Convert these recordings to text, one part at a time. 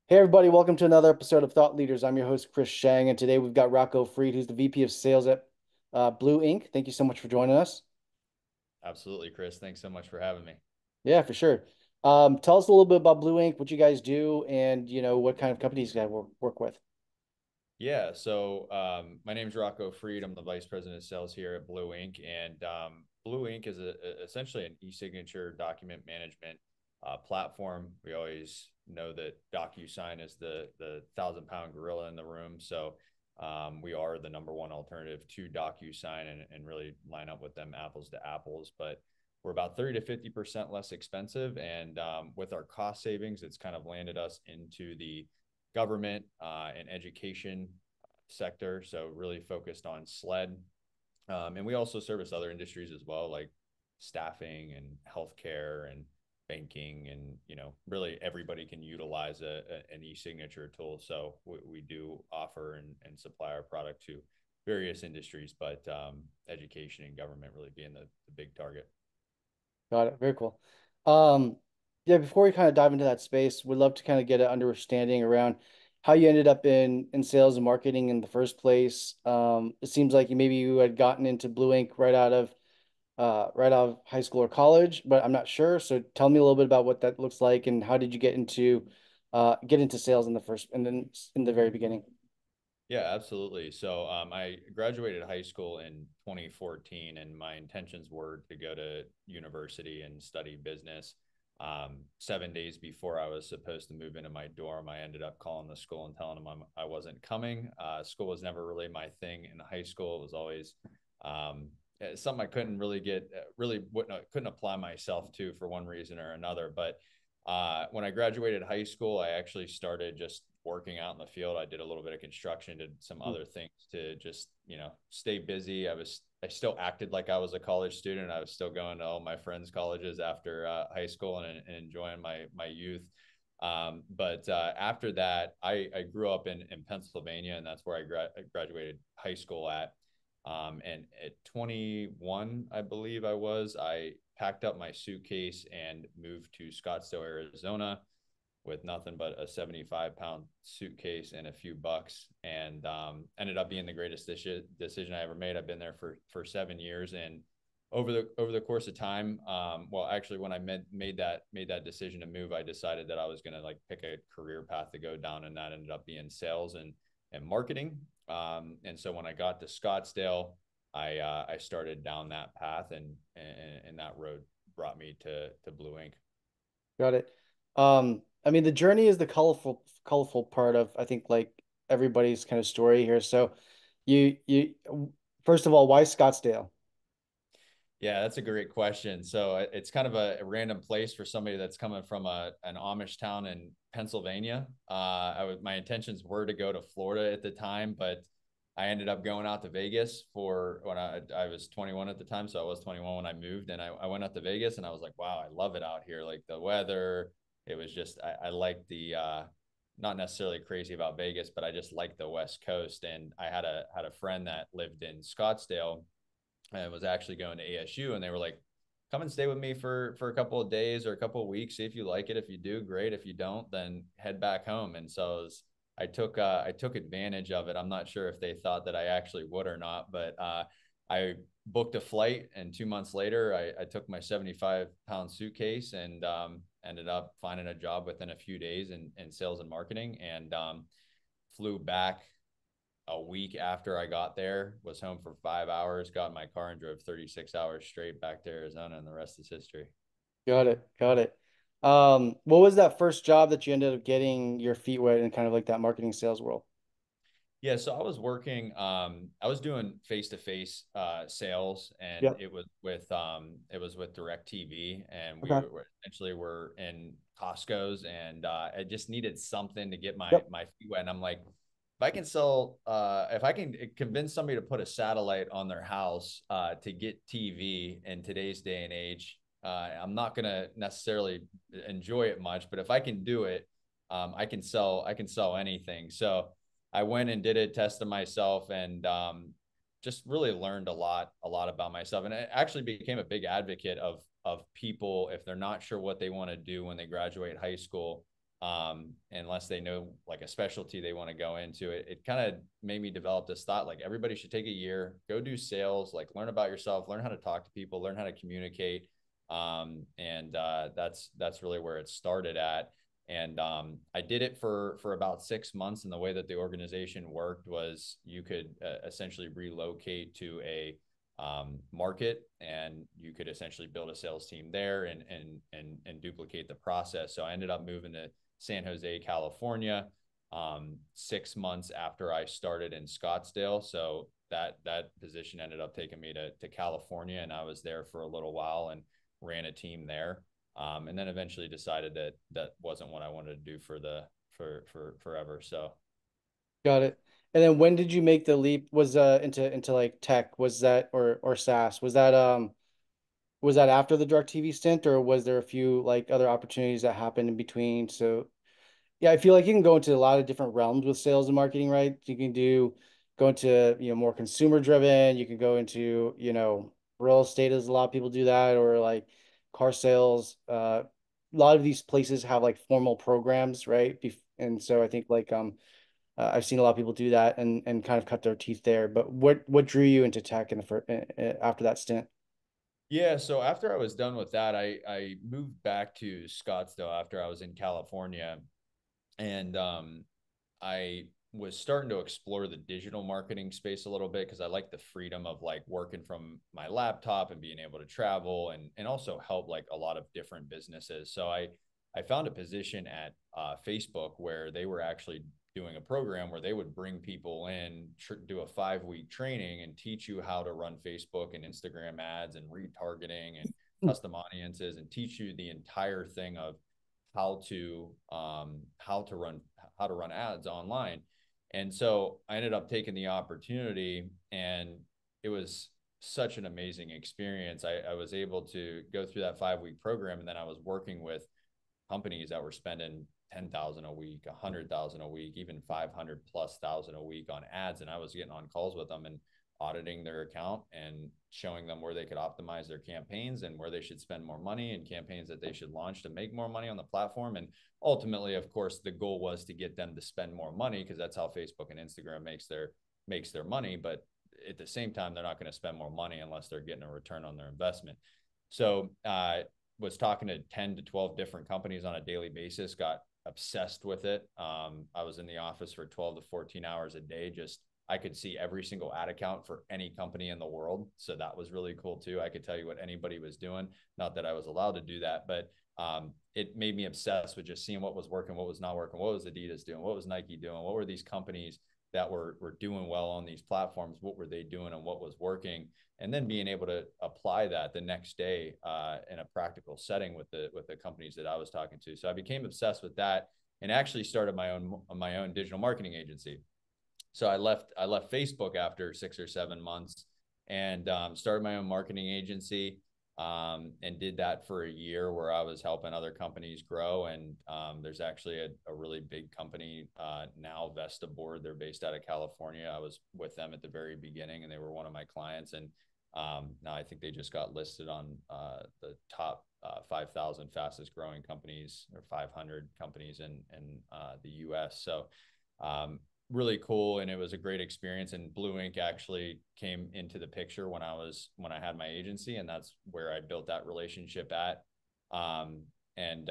Hey everybody, welcome to another episode of Thought Leaders. I'm your host Chris Shang, and today we've got Rocco Freed, who's the VP of Sales at Blue Ink. Thank you so much for joining us. Absolutely, Chris. Thanks so much for having me. Yeah, for sure. Tell us a little bit about Blue Ink, what you guys do, and what kind of companies you guys work with. My name is Rocco Freed. I'm the Vice President of Sales here at Blue Ink. And Blue Ink is essentially an e-signature document management platform. We always know that DocuSign is the 1,000-pound gorilla in the room. We are the number one alternative to DocuSign and really line up with them apples to apples. But we're about 30 to 50% less expensive. And with our cost savings, it's kind of landed us into the government and education sector. So really focused on SLED. And we also service other industries as well, like staffing and healthcare and banking. And, really everybody can utilize an e-signature tool. So we do offer and supply our product to various industries, but education and government really being the big target. Got it. Very cool. Um, yeah, before we kind of dive into that space, we'd love to kind of get an understanding around how you ended up in sales and marketing in the first place. It seems like you had gotten into Blue Ink right out of high school or college, but I'm not sure. So tell me a little bit about what that looks like and how did you get into sales in the first and then in the very beginning? Yeah, absolutely. I graduated high school in 2014, and my intentions were to go to university and study business. 7 days before I was supposed to move into my dorm, I ended up calling the school and telling them I wasn't coming. School was never really my thing in high school. It was always something I couldn't really couldn't apply myself to for one reason or another. But when I graduated high school, I actually started just working out in the field. I did a little bit of construction, did some other things to just, stay busy. I still acted like I was a college student. I was still going to all my friends' colleges after high school and enjoying my youth. But after that, I grew up in Pennsylvania, and that's where I graduated high school at. And at 21, I believe I packed up my suitcase and moved to Scottsdale, Arizona with nothing but a 75-pound suitcase and a few bucks, and ended up being the greatest decision I ever made. I've been there for 7 years. And over the course of time, well, actually, when I made that decision to move, I decided that I was going to like pick a career path to go down, and that ended up being sales and marketing. And so when I got to Scottsdale, I started down that path, and that road brought me to Blue Ink. Got it. I mean, the journey is the colorful part of, I think, like everybody's kind of story here. So you first of all, why Scottsdale? Yeah, that's a great question. So it's kind of a random place for somebody that's coming from an Amish town in Pennsylvania. My intentions were to go to Florida at the time, but I ended up going out to Vegas for when I was 21 at the time. So I was 21 when I moved, and I went out to Vegas, and I was like, wow, I love it out here. Like the weather, it was just I like the not necessarily crazy about Vegas, but I just like the West Coast. And I had a friend that lived in Scottsdale and was actually going to ASU, and they were like, come and stay with me for a couple of days or a couple of weeks, see if you like it. If you do, great. If you don't, then head back home. And so I took advantage of it. I'm not sure if they thought that I actually would or not, but I booked a flight, and 2 months later I took my 75-pound suitcase and ended up finding a job within a few days in sales and marketing, and flew back a week after I got there, was home for 5 hours, got in my car and drove 36 hours straight back to Arizona, and the rest is history. Got it. Got it. What was that first job that you ended up getting your feet wet in kind of like that marketing sales world? Yeah, so I was doing face-to-face sales, and Yep. it was with DirecTV, and we Okay. were essentially were in Costco's, and I just needed something to get Yep. my feet wet. And I'm like, if I can convince somebody to put a satellite on their house to get TV in today's day and age, I'm not gonna necessarily enjoy it much, but if I can do it, I can sell anything. So I went and did it, tested myself, and just really learned a lot about myself. And it actually became a big advocate of people if they're not sure what they want to do when they graduate high school. unless they know like a specialty they want to go into. It kind of made me develop this thought like everybody should take a year, go do sales, like learn about yourself, learn how to talk to people, learn how to communicate. That's really where it started at. And I did it for about 6 months. And the way that the organization worked was you could essentially relocate to a market, and you could essentially build a sales team there and duplicate the process. So I ended up moving to San Jose, California, 6 months after I started in Scottsdale. So that position ended up taking me to California, and I was there for a little while and ran a team there. And then eventually decided that that wasn't what I wanted to do for forever. So Got it. And then when did you make the leap? Was into like tech? Was that or SaaS? Was that after the direct TV stint, or was there a few like other opportunities that happened in between? So yeah, I feel like you can go into a lot of different realms with sales and marketing, right? You can go into, more consumer driven. You can go into, real estate as a lot of people do that, or like car sales. A lot of these places have like formal programs, right? And so I think like I've seen a lot of people do that and kind of cut their teeth there. But what drew you into tech in the after that stint? yeah, so after I was done with that, I moved back to Scottsdale after I was in California, and I was starting to explore the digital marketing space a little bit because I like the freedom of like working from my laptop and being able to travel and also help like a lot of different businesses. So I found a position at Facebook where they were actually doing a program where they would bring people in, do a 5 week training and teach you how to run Facebook and Instagram ads and retargeting and Hmm. custom audiences, and teach you the entire thing of how to run ads online. And so I ended up taking the opportunity, and it was such an amazing experience. I was able to go through that 5 week program, and then I was working with companies that were spending 10,000 a week, 100,000 a week, even 500 plus thousand a week on ads. And I was getting on calls with them and auditing their account and showing them where they could optimize their campaigns and where they should spend more money, and campaigns that they should launch to make more money on the platform. And ultimately, of course, the goal was to get them to spend more money, because that's how Facebook and Instagram makes their money. But at the same time, they're not going to spend more money unless they're getting a return on their investment. So was talking to 10 to 12 different companies on a daily basis, got obsessed with it. I was in the office for 12 to 14 hours a day. Just I could see every single ad account for any company in the world. So that was really cool too. I could tell you what anybody was doing. Not that I was allowed to do that, but it made me obsessed with just seeing what was working, what was not working, what was Adidas doing, what was Nike doing, what were these companies that were doing well on these platforms, what were they doing and what was working, and then being able to apply that the next day in a practical setting with the companies that I was talking to. So I became obsessed with that and actually started my own digital marketing agency. So I left Facebook after 6 or 7 months, and started my own marketing agency, and did that for a year where I was helping other companies grow. And there's actually a really big company now, Vesta Board. They're based out of California. I was with them at the very beginning, and they were one of my clients. And now I think they just got listed on the top 5,000 fastest growing companies, or 500 companies in the U.S. So really cool, and it was a great experience. And Blue Ink actually came into the picture when I had my agency, and that's where I built that relationship at. And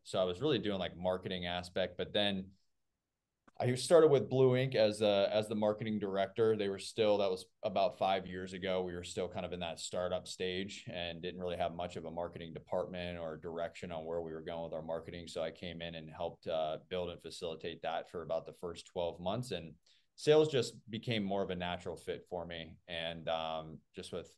So I was really doing like marketing aspect, but then I started with Blue Ink as the marketing director. That was about 5 years ago. We were still kind of in that startup stage and didn't really have much of a marketing department or direction on where we were going with our marketing. So I came in and helped build and facilitate that for about the first 12 months. And sales just became more of a natural fit for me. And just with,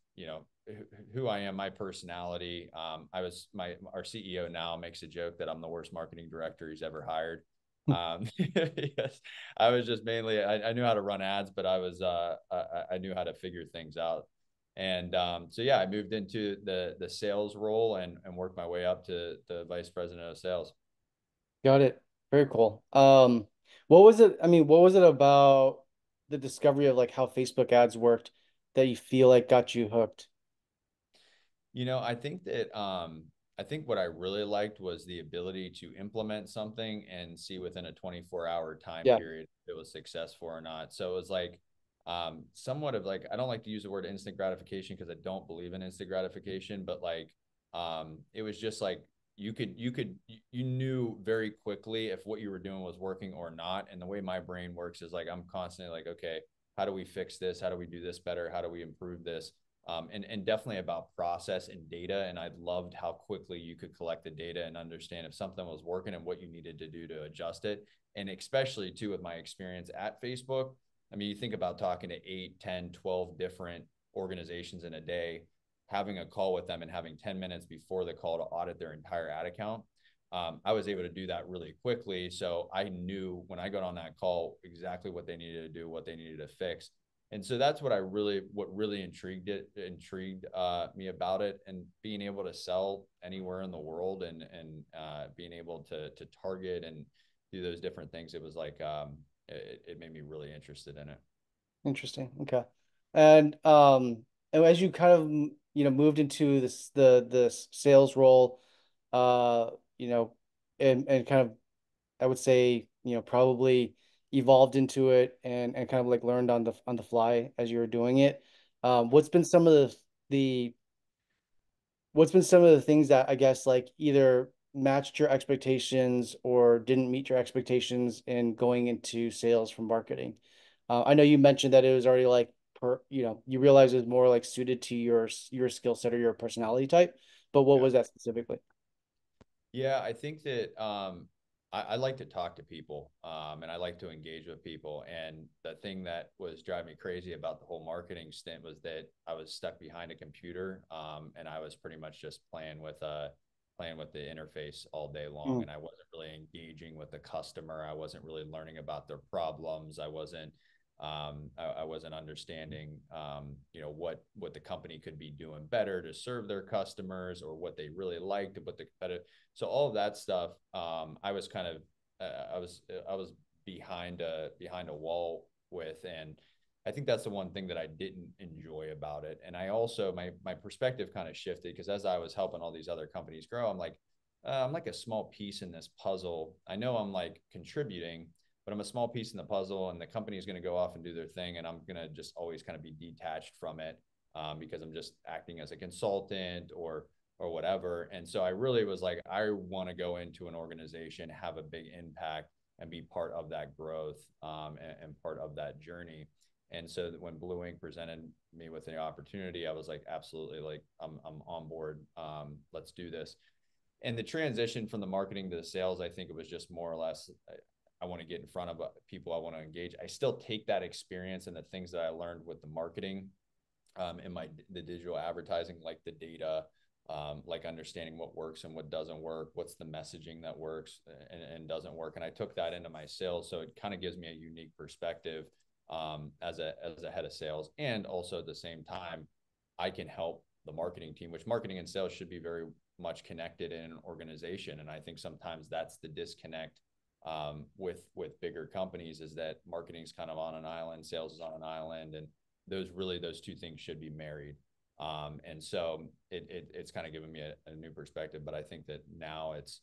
who I am, my personality, our CEO now makes a joke that I'm the worst marketing director he's ever hired. Yes, I was just mainly I knew how to run ads, but I knew how to figure things out. And so yeah, I moved into the sales role and worked my way up to the vice president of sales. Got it. Very cool. What was it? I mean, what was it about the discovery of like how Facebook ads worked that you feel like got you hooked? I think that I think what I really liked was the ability to implement something and see within a 24-hour time Yeah, period if it was successful or not. So it was like somewhat of like, I don't like to use the word instant gratification because I don't believe in instant gratification, but like it was just like you knew very quickly if what you were doing was working or not. And the way my brain works is like I'm constantly like, okay, how do we fix this? How do we do this better? How do we improve this? And definitely about process and data. And I loved how quickly you could collect the data and understand if something was working and what you needed to do to adjust it. And especially too with my experience at Facebook. I mean, you think about talking to 8, 10, 12 different organizations in a day, having a call with them and having 10 minutes before the call to audit their entire ad account. I was able to do that really quickly. So I knew when I got on that call exactly what they needed to do, what they needed to fix. And so that's what really intrigued me about it, and being able to sell anywhere in the world, and being able to target and do those different things. It was like it made me really interested in it. interesting. Okay. And as you kind of moved into the sales role, uh, you know, and kind of I would say, probably evolved into it and kind of like learned on the fly as you were doing it. What's been some of the what's been some of the things that I guess like either matched your expectations or didn't meet your expectations in going into sales from marketing? I know you mentioned that it was already like you realize it was more like suited to your skill set or your personality type, but what Yeah. was that specifically? Yeah, I think that I like to talk to people, and I like to engage with people. And the thing that was driving me crazy about the whole marketing stint was that I was stuck behind a computer, and I was pretty much just playing with the interface all day long, Mm, and I wasn't really engaging with the customer. I wasn't really learning about their problems. I wasn't understanding, what the company could be doing better to serve their customers, or what they really liked, what the competitive. So all of that stuff, I was kind of, I was behind a wall with, and I think that's the one thing that I didn't enjoy about it. And I also my perspective kind of shifted because as I was helping all these other companies grow, I'm like a small piece in this puzzle. I know I'm like contributing, but I'm a small piece in the puzzle, and the company is going to go off and do their thing, and I'm going to just always kind of be detached from it, because I'm just acting as a consultant or whatever. And so I really was like, I want to go into an organization, have a big impact, and be part of that growth, and part of that journey. And so when Blue Ink presented me with the opportunity, I was like, absolutely, like I'm on board. Let's do this. And the transition from the marketing to the sales, I think it was just more or less, I want to get in front of people I want to engage. I still take that experience and the things that I learned with the marketing, in the digital advertising, like the data, like understanding what works and what doesn't work, what's the messaging that works and doesn't work. And I took that into my sales. So it kind of gives me a unique perspective, as a head of sales. And also at the same time, I can help the marketing team, which marketing and sales should be very much connected in an organization. And I think sometimes that's the disconnect, with bigger companies, is that marketing is kind of on an island, sales is on an island, and those two things should be married. And so it's kind of given me a new perspective. But I think that now it's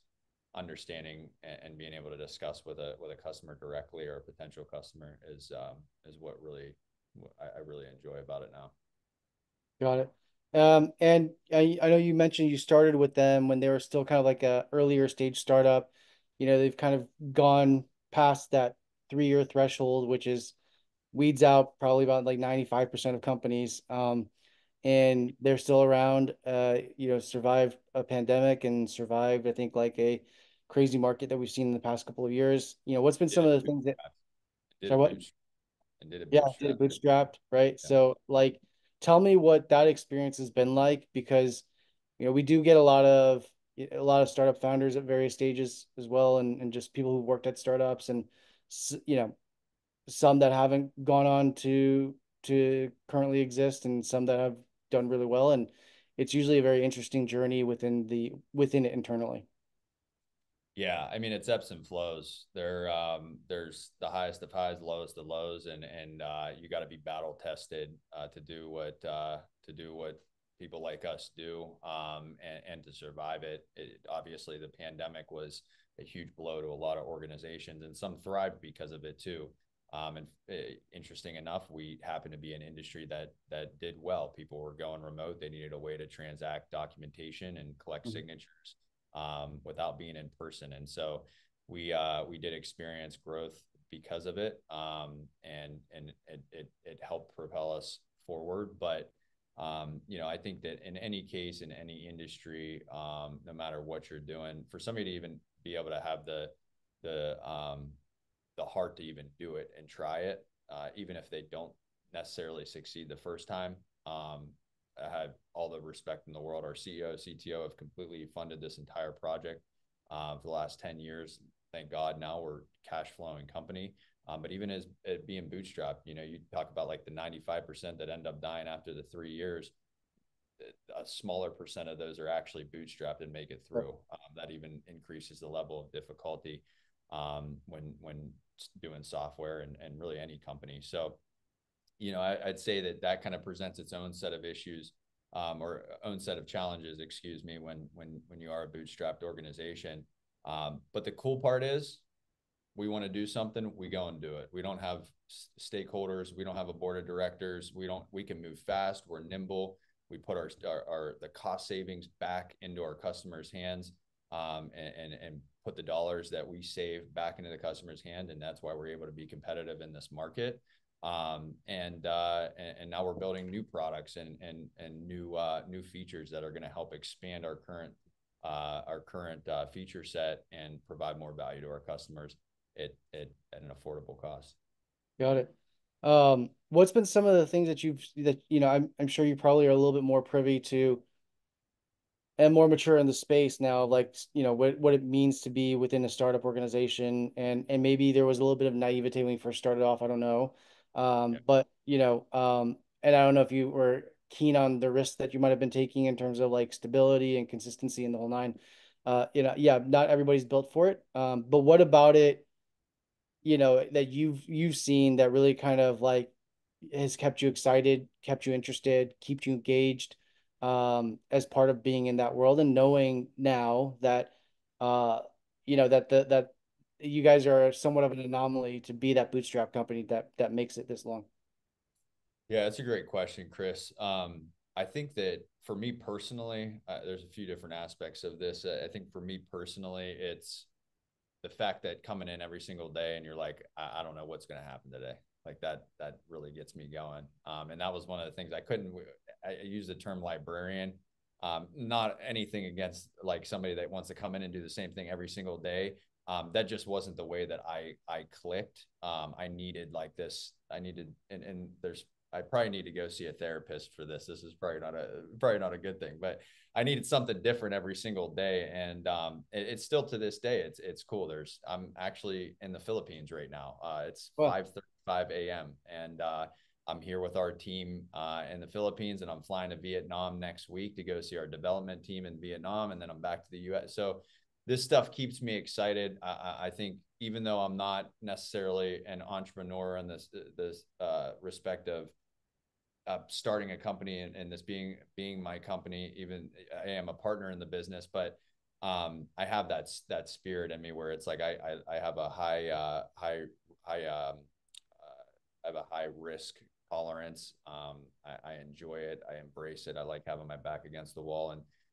understanding and being able to discuss with a customer directly, or a potential customer, is what really I really enjoy about it now. got it. And I know you mentioned you started with them when they were still kind of like a earlier stage startup. They've kind of gone past that 3-year threshold, which is weeds out probably about like 95% of companies. And they're still around, survived a pandemic and survived, I think, like a crazy market that we've seen in the past couple of years. What's been Did some it of the boot, things that, did sorry, it what? boot, and did it Yeah, did bootstrap. it bootstrapped, right? Yeah. So like tell me what that experience has been like because we do get a lot of startup founders at various stages as well and just people who worked at startups and some that haven't gone on to currently exist and some that have done really well and it's usually a very interesting journey within it internally. Yeah, I mean it's ebbs and flows. There's the highest of highs, lowest of lows, and you got to be battle tested, to do what people like us do, and to survive it. Obviously, the pandemic was a huge blow to a lot of organizations, and some thrived because of it too. And interesting enough, we happen to be an industry that did well. People were going remote; they needed a way to transact documentation and collect Mhm. signatures without being in person, and so we did experience growth because of it, and it helped propel us forward. But I think that in any case, in any industry, no matter what you're doing, for somebody to even be able to have the um, the heart to even do it and try it, even if they don't necessarily succeed the first time. I have all the respect in the world. Our CEO, CTO have completely funded this entire project for the last 10 years. Thank God now we're cash flowing company. But even as it being bootstrapped, you talk about like the 95% that end up dying after the 3 years. A smaller percent of those are actually bootstrapped and make it through. That even increases the level of difficulty when doing software and really any company. So, I'd say that kind of presents its own set of issues, or own set of challenges, excuse me, when you are a bootstrapped organization. But the cool part is we want to do something, we go and do it. We don't have stakeholders, we don't have a board of directors. We can move fast, we're nimble. We put our the cost savings back into our customers' hands, and put the dollars that we save back into the customer's hand, and that's why we're able to be competitive in this market. And now we're building new products and new features that are going to help expand our current feature set and provide more value to our customers at an affordable cost. Got it. What's been some of the things I'm sure you probably are a little bit more privy to and more mature in the space now, like what it means to be within a startup organization, and maybe there was a little bit of naivete when you first started off. I don't know, Yeah. but and I don't know if you were keen on the risks that you might have been taking in terms of like stability and consistency in the whole nine. Yeah, not everybody's built for it. But what about it? That you've seen that really kind of like has kept you excited, kept you interested, kept you engaged, as part of being in that world and knowing now that uh that you guys are somewhat of an anomaly to be that bootstrap company that makes it this long. Yeah, that's a great question, Chris. I think that for me personally, there's a few different aspects of this. I think for me personally, it's the fact that coming in every single day and you're like, I don't know what's going to happen today. Like that really gets me going. And that was one of the things I use the term librarian. Not anything against like somebody that wants to come in and do the same thing every single day. That just wasn't the way that I clicked. I needed like this. And there's I probably need to go see a therapist for this. This is probably not a good thing, but I needed something different every single day, and it's still to this day. It's cool. I'm actually in the Philippines right now. It's Well, 5:35 a.m. and I'm here with our team in the Philippines, and I'm flying to Vietnam next week to go see our development team in Vietnam, and then I'm back to the U.S. So this stuff keeps me excited. I think even though I'm not necessarily an entrepreneur in this respect of starting a company and this being my company, even I am a partner in the business, but I have that spirit in me where it's like I have a I have a high risk tolerance. I enjoy it. I embrace it. I like having my back against the wall.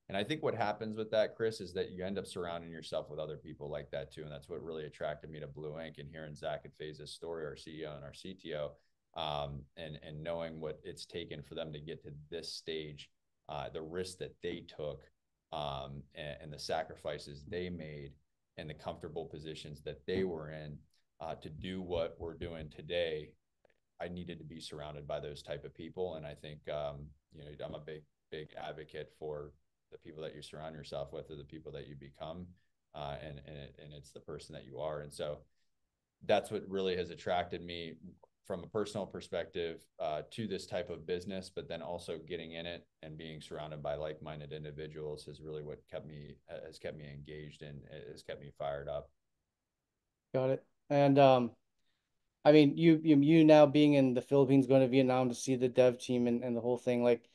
And I think what happens with that, Chris, is that you end up surrounding yourself with other people like that too. And that's what really attracted me to Blue Ink and hearing Zach and Faye's story, our CEO and our CTO, and knowing what it's taken for them to get to this stage, the risks that they took, and the sacrifices they made, and the comfortable positions that they were in, to do what we're doing today. I needed to be surrounded by those type of people, and I think I'm a big advocate for the people that you surround yourself with, or the people that you become, and it's the person that you are, and so that's what really has attracted me from a personal perspective, to this type of business, but then also getting in it and being surrounded by like-minded individuals is really what has kept me engaged and has kept me fired up. got it. And I mean, you now being in the Philippines, going to Vietnam to see the dev team and the whole thing, like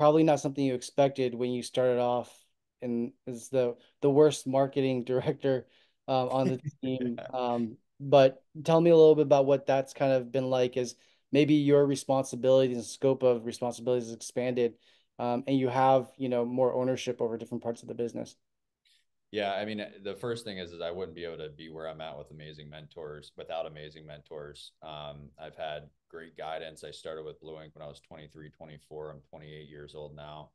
probably not something you expected when you started off and as the worst marketing director on the team. But tell me a little bit about what that's kind of been like as maybe your responsibilities and scope of responsibilities has expanded, and you have, more ownership over different parts of the business. Yeah, I mean, the first thing is I wouldn't be able to be where I'm at with amazing mentors without amazing mentors. I've had great guidance. I started with Blue Ink when I was 23, 24. I'm 28 years old now.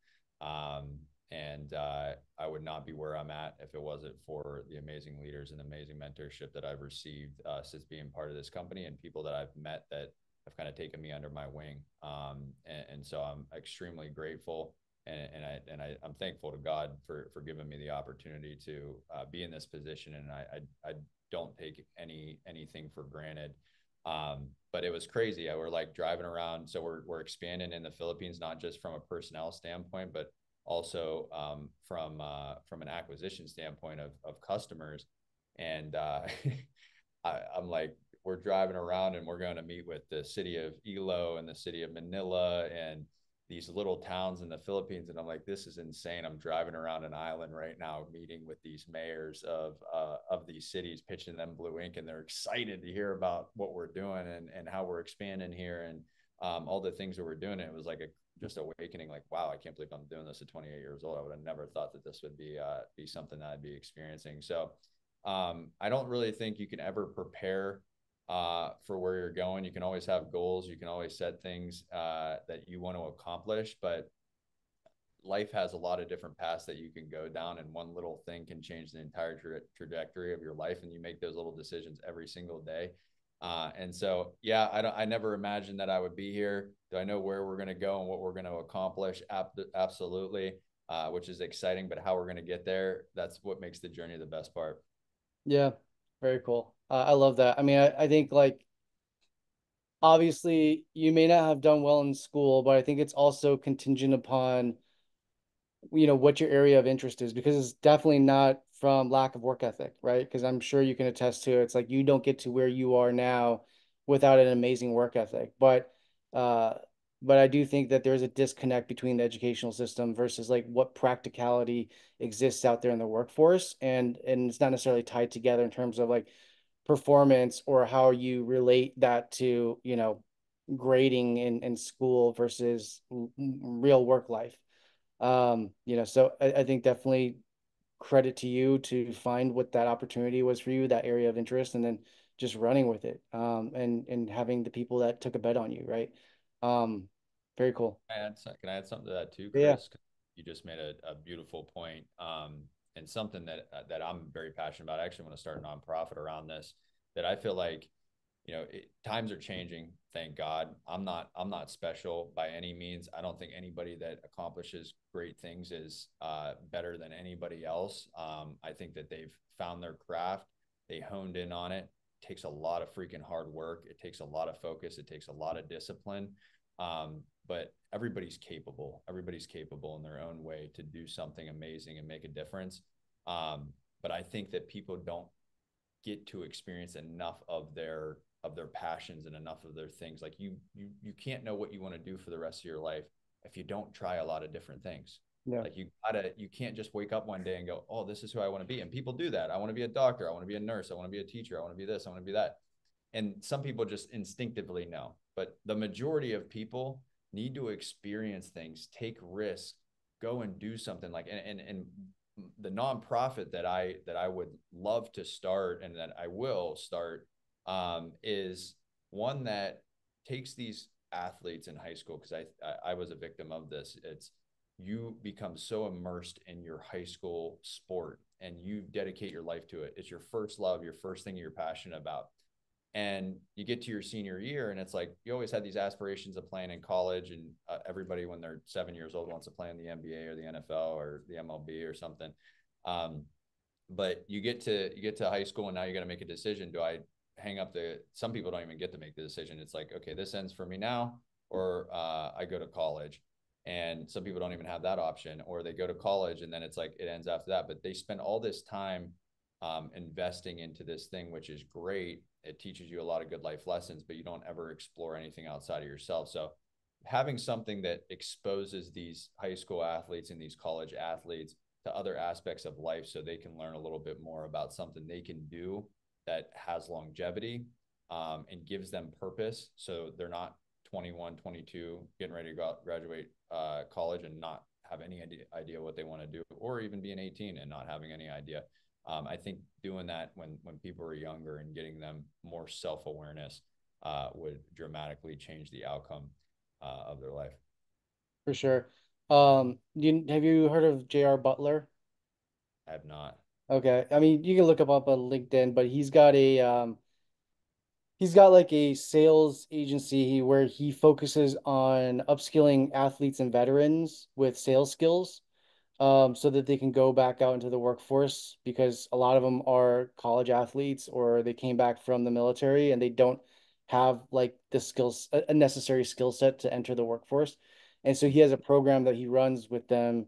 And I would not be where I'm at if it wasn't for the amazing leaders and amazing mentorship that I've received since being part of this company, and people that I've met that have kind of taken me under my wing. And so I'm extremely grateful, I'm thankful to God for giving me the opportunity to be in this position, and I don't take anything for granted. But it was crazy. We're like driving around, so we're expanding in the Philippines, not just from a personnel standpoint, but also from an acquisition standpoint of customers. And I'm like, we're driving around and we're going to meet with the city of Ilo and the city of Manila and these little towns in the Philippines. And I'm like, this is insane. I'm driving around an island right now, meeting with these mayors of these cities, pitching them Blue Ink, and they're excited to hear about what we're doing and how we're expanding here and all the things that we're doing. And it was like just awakening, like, wow, I can't believe I'm doing this at 28 years old. I would have never thought that this would be something that I'd be experiencing. So I don't really think you can ever prepare for where you're going. You can always have goals. You can always set things that you want to accomplish, but life has a lot of different paths that you can go down, and one little thing can change the entire trajectory of your life. And you make those little decisions every single day. And so, yeah, I never imagined that I would be here. Do I know where we're going to go and what we're going to accomplish? Absolutely, which is exciting. But how we're going to get there, that's what makes the journey the best part. Yeah, very cool. I love that. I mean, I think like obviously you may not have done well in school, but I think it's also contingent upon what your area of interest is, because it's definitely not from lack of work ethic, right? Because I'm sure you can attest to it. It's like you don't get to where you are now without an amazing work ethic. Uh but I do think that there's a disconnect between the educational system versus like what practicality exists out there in the workforce, and it's not necessarily tied together in terms of like performance or how you relate that to grading in school versus real work life. So I think definitely credit to you to find what that opportunity was for you, that area of interest, and then just running with it. And having the people that took a bet on you, right? Um, Very cool. Can I add something to that too, Yeah. Chris? You just made a beautiful point, and something that I'm very passionate about. I actually want to start a nonprofit around this. That I feel like, times are changing. Thank God. I'm not special by any means. I don't think anybody that accomplishes great things is better than anybody else. I think that they've found their craft. They honed in on it. It takes a lot of freaking hard work. It takes a lot of focus. It takes a lot of discipline. But everybody's capable. Everybody's capable in their own way to do something amazing and make a difference. But I think that people don't get to experience enough of their passions and enough of their things. Like you can't know what you want to do for the rest of your life if you don't try a lot of different things. Yeah. Like you can't just wake up one day and go, oh, this is who I want to be. And people do that. I want to be a doctor. I want to be a nurse. I want to be a teacher. I want to be this. I want to be that. And some people just instinctively know, but the majority of people need to experience things, take risks, go and do something like, and the nonprofit that I would love to start and that I will start is one that takes these athletes in high school, because I was a victim of this. It's you become so immersed in your high school sport and you dedicate your life to it. It's your first love, your first thing you're passionate about. And you get to your senior year and it's like you always had these aspirations of playing in college, and everybody when they're 7 years old wants to play in the NBA or the NFL or the MLB or something. um, but you get to high school and now you got to make a decision. Do I hang up the Some people don't even get to make the decision. It's like, okay, this ends for me now, or I go to college. And some people don't even have that option, or they go to college and then it's like it ends after that. But they spend all this time investing into this thing, which is great. It teaches you a lot of good life lessons, but you don't ever explore anything outside of yourself. So having something that exposes these high school athletes and these college athletes to other aspects of life so they can learn a little bit more about something they can do that has longevity, and gives them purpose. So they're not 21, 22, getting ready to go out, graduate college and not have any idea what they want to do, or even being 18 and not having any idea. I think doing that when people are younger and getting them more self-awareness would dramatically change the outcome of their life. For sure. Have you heard of J.R. Butler? I have not. Okay. I mean, you can look him up on LinkedIn, but he's got like a sales agency where he focuses on upskilling athletes and veterans with sales skills, so that they can go back out into the workforce because a lot of them are college athletes or they came back from the military and they don't have like the skills, a necessary skill set to enter the workforce. And so he has a program that he runs with them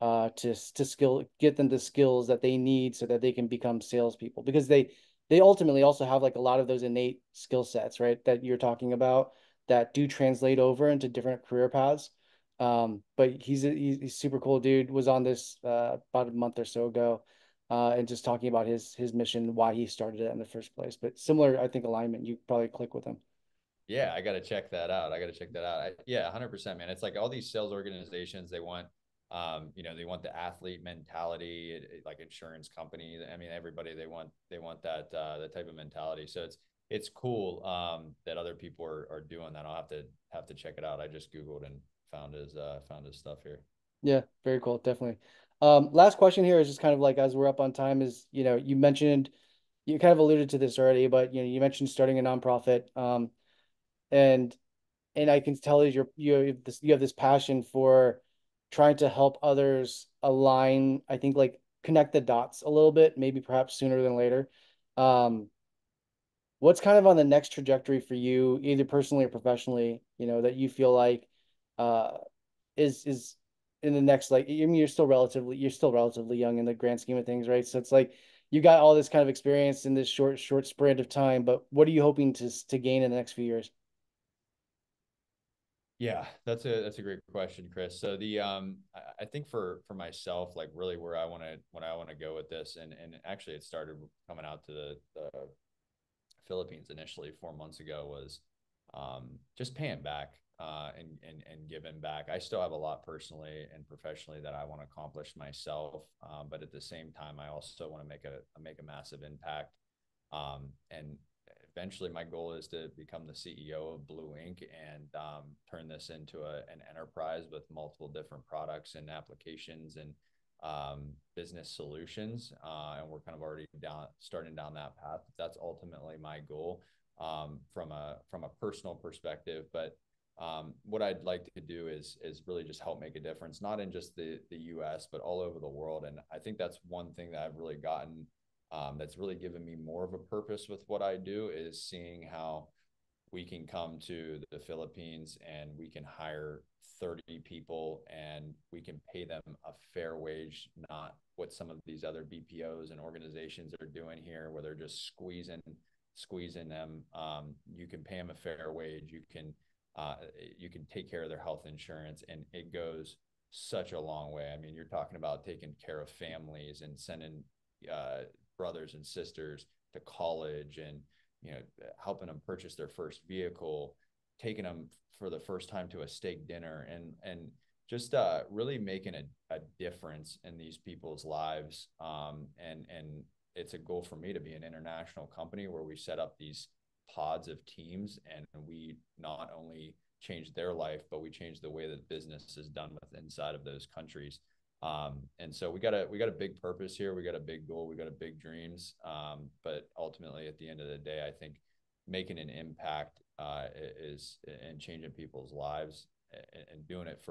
to skill get them the skills that they need so that they can become salespeople because they ultimately also have like a lot of those innate skill sets, right, that you're talking about that do translate over into different career paths. But he's super cool dude. Was on this about a month or so ago, and just talking about his mission, why he started it in the first place. But similar, I think, alignment. You probably click with him. Yeah, I got to check that out. I got to check that out. Yeah, 100%, man. It's like all these sales organizations, they want, they want the athlete mentality, like insurance company. I mean, everybody, they want that type of mentality. So it's cool, that other people are doing that. I'll have to check it out. I just Googled and found his stuff here. Yeah, very cool, definitely. Last question here is just kind of like as we're up on time is, you mentioned you kind of alluded to this already, but you mentioned starting a nonprofit, and I can tell you have this passion for trying to help others align, I think like connect the dots a little bit, maybe perhaps sooner than later. Um, what's kind of on the next trajectory for you, either personally or professionally, that you feel like uh is in the next, like, I mean you're still relatively young in the grand scheme of things, right? So it's like you got all this kind of experience in this short sprint of time, but what are you hoping to gain in the next few years? Yeah, that's a great question, Chris. So I think for myself, like really where I want to go with this, and actually it started coming out to the Philippines initially 4 months ago was just paying back, and giving back. I still have a lot personally and professionally that I want to accomplish myself, but at the same time, I also want to make a massive impact. And eventually, my goal is to become the CEO of Blue Ink and turn this into an enterprise with multiple different products and applications and business solutions. And we're kind of already starting down that path. That's ultimately my goal, from a personal perspective. But what I'd like to do is really just help make a difference, not in just the U.S. but all over the world. And I think that's one thing that I've really gotten, that's really given me more of a purpose with what I do, is seeing how we can come to the Philippines and we can hire 30 people and we can pay them a fair wage, not what some of these other BPOs and organizations are doing here, where they're just squeezing them. You can pay them a fair wage. You can take care of their health insurance, and it goes such a long way. I mean, you're talking about taking care of families and sending uh, brothers and sisters to college, and helping them purchase their first vehicle, taking them for the first time to a steak dinner, and just really making a difference in these people's lives. And it's a goal for me to be an international company where we set up these pods of teams, and we not only change their life, but we change the way that business is done with inside of those countries. And so we got a big purpose here. We got a big goal. We got a big dreams. But ultimately, at the end of the day, I think making an impact is and changing people's lives, and doing it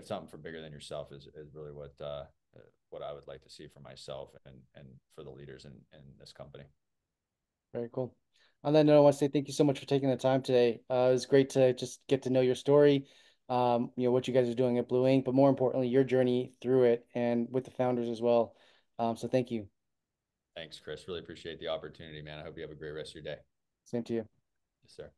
something for bigger than yourself is really what I would like to see for myself and for the leaders in this company. Very cool. On that note, I want to say thank you so much for taking the time today. It was great to just get to know your story, what you guys are doing at Blue Ink, but more importantly, your journey through it and with the founders as well. So thank you. Thanks, Chris. Really appreciate the opportunity, man. I hope you have a great rest of your day. Same to you. Yes, sir.